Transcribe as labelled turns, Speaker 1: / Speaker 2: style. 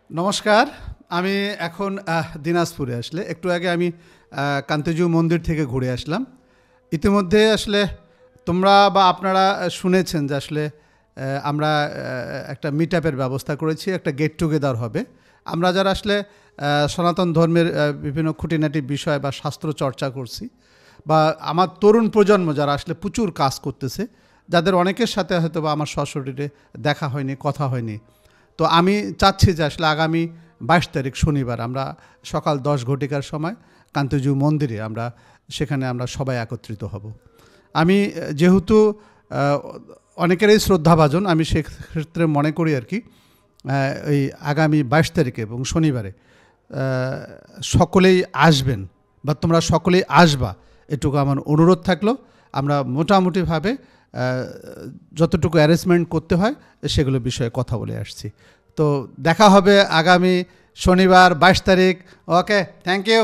Speaker 1: নমস্কার। আমি এখন দিনাজপুরে আসলে একটু আগে আমি কান্তিজু মন্দির থেকে ঘুরে আসলাম। ইতিমধ্যে আসলে তোমরা বা আপনারা শুনেছেন যে আসলে আমরা একটা মিট আপের ব্যবস্থা করেছি, একটা গেট টুগেদার হবে। আমরা যারা আসলে সনাতন ধর্মের বিভিন্ন খুঁটিনাটি বিষয় বা শাস্ত্র চর্চা করছি, বা আমার তরুণ প্রজন্ম যারা আসলে প্রচুর কাজ করতেছে, যাদের অনেকের সাথে হয়তো বা আমার সশরীরে দেখা হয়নি, কথা হয়নি। তো আমি চাচ্ছি যে আসলে আগামী 22 তারিখ শনিবার আমরা সকাল 10 ঘটিকার সময় কান্তিজু মন্দিরে সেখানে আমরা সবাই একত্রিত হব। আমি যেহেতু অনেকেরই শ্রদ্ধাভাজন, আমি সেক্ষেত্রে মনে করি আর কি এই আগামী 22 তারিখে এবং শনিবারে সকলেই আসবেন, বা তোমরা সকলেই আসবা, এটুকু আমার অনুরোধ থাকলো। আমরা মোটামুটিভাবে যতটুকু অ্যারেঞ্জমেন্ট করতে হয় সেগুলো বিষয়ে কথা বলে আসছি। তো দেখা হবে আগামী শনিবার 22 তারিখ। ওকে, থ্যাংক ইউ।